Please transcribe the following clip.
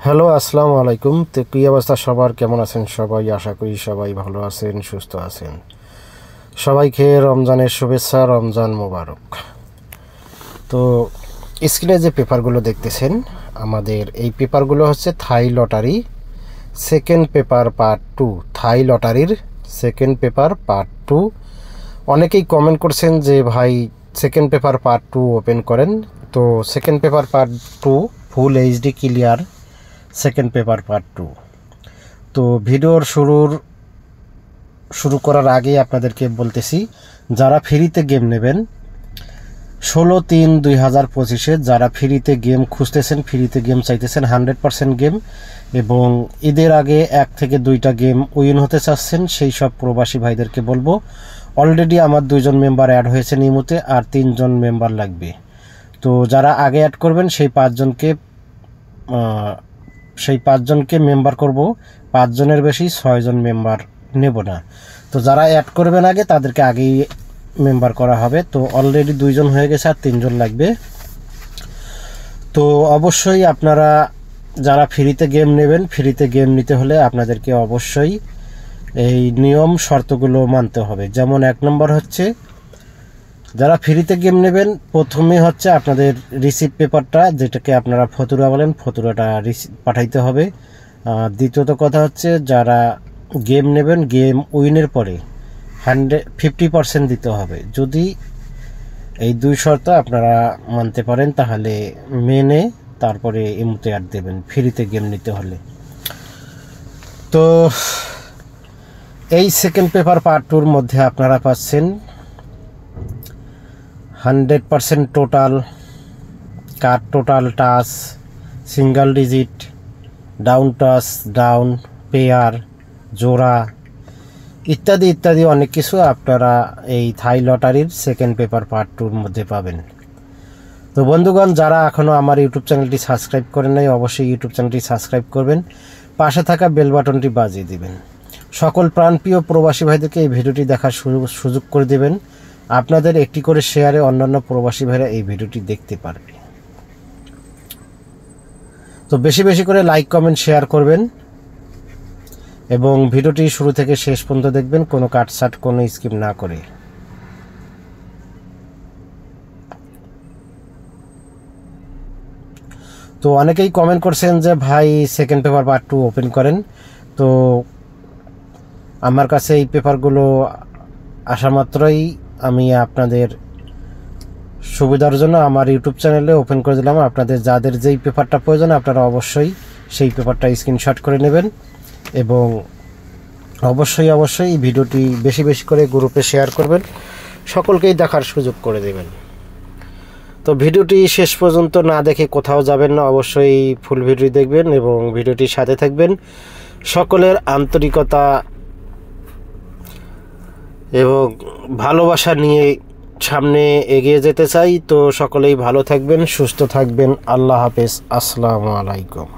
Hello, আসসালামু আলাইকুম। তো কী অবস্থা সবার, কেমন আছেন সবাই? আশা করি সবাই ভালো আছেন, সুস্থ আছেন। সবাইকে রমজানের শুভেচ্ছা, রমজান মোবারক। তো স্ক্রিনে যে পেপারগুলো দেখতেছেন, আমাদের এই পেপারগুলো হচ্ছে থাই লটারি সেকেন্ড পেপার পার্ট 2। থাই লটারির সেকেন্ড পেপার পার্ট 2। অনেকেই কমেন্ট করছেন যে ভাই সেকেন্ড পেপার পার্ট 2 ওপেন করেন। তো second paper part 2 full HD clear second paper part 2। তো ভিডিওর শুরু করার আগে আপনাদেরকে বলতেছি, যারা ফ্রিতে গেম নেবেন 16/3/2025 যারা ফ্রিতে গেম খুঁজতেছেন, ফ্রিতে গেম চাইতেছেন, 100% গেম এবং ঈদের আগে 1 থেকে 2টা গেম উইন হতে চাচ্ছেন, সেই সব প্রবাসী ভাইদেরকে বলবো, অলরেডি আমার 2জন মেম্বার অ্যাড হয়েছে নিয়মিত, আর 3জন মেম্বার লাগবে। তো যারা আগে অ্যাড করবেন সেই 5জনকে মেম্বার করব। 5 জনের বেশি 6 জন মেম্বার নেব না। তো যারা অ্যাড করবেন আগে তাদেরকে আগেই মেম্বার করা হবে। তো অলরেডি 2জন হয়ে গেছে, আর 3জন লাগবে। তো অবশ্যই আপনারা যারা ফ্রিতে গেম নেবেন, ফ্রিতে গেম নিতে হলে আপনাদেরকে অবশ্যই এই নিয়ম শর্তগুলো মানতে হবে। যেমন 1 নম্বর হচ্ছে, যারা ফ্রিতে গেম নেবেন প্রথমে হচ্ছে আপনাদের রিসিপ্ট পেপারটা, যেটাকে আপনারা ফতুরা বলেন, ফতুরাটা পাঠাইতে হবে। দ্বিতীয়ত কথা হচ্ছে, যারা গেম নেবেন গেম উইনের পরে 50% দিতে হবে। যদি এই 2 শর্ত আপনারা মানতে পারেন তাহলে মেনে তারপরে এমুতে অ্যাড দেবেন ফ্রিতে গেম নিতে হলে। তো এই সেকেন্ড পেপার পার্ট 2-র মধ্যে আপনারা পাচ্ছেন 100% total card, total touch, single digit, down touch, down, pair, জোড়া ইত্যাদি ইত্যাদি অনেক কিছু আপনারা এই থাই লটারির সেকেন্ড পেপার পার্ট 2-র মধ্যে পাবেন। তো বন্ধুগণ, যারা এখনও আমার ইউটিউব চ্যানেলটি সাবস্ক্রাইব করেন নাই, অবশ্যই ইউটিউব চ্যানেলটি সাবস্ক্রাইব করবেন, পাশে থাকা বেল বাটনটি বাজিয়ে দিবেন। সকল প্রাণপ্রিয় প্রবাসী ভাইদেরকে এই ভিডিওটি দেখার সুযোগ করে দেবেন। আপনাদের একটি করে শেয়ারে অন্যান্য প্রবাসী ভাইরা এই ভিডিওটি দেখতে পারবে। তো বেশি বেশি করে লাইক, কমেন্ট, শেয়ার করবেন এবং ভিডিওটি শুরু থেকে শেষ পর্যন্ত দেখবেন, কোনো কাটছাট, কোনো স্কিপ না করে। তো অনেকেই কমেন্ট করছেন যে ভাই সেকেন্ড পেপার পার্ট 2 ওপেন করেন। তো আমার কাছে এই পেপারগুলো আসা মাত্রই আমি আপনাদের সুবিধার জন্য আমার ইউটিউব চ্যানেলে ওপেন করে দিলাম। আপনাদের যাদের যেই পেপারটা প্রয়োজন আপনারা অবশ্যই সেই পেপারটা স্ক্রিনশট করে নেবেন এবং অবশ্যই এই ভিডিওটি বেশি বেশি করে গ্রুপে শেয়ার করবেন, সকলকেই দেখার সুযোগ করে দেবেন। তো ভিডিওটি শেষ পর্যন্ত না দেখে কোথাও যাবেন না, অবশ্যই ফুল ভিডিও দেখবেন এবং ভিডিওটির সাথে থাকবেন। সকলের আন্তরিকতা এবং ভালোবাসা নিয়ে সামনে এগিয়ে যেতে চাই। তো সকলেই ভালো থাকবেন, সুস্থ থাকবেন। আল্লাহ হাফেজ, আসসালামু আলাইকুম।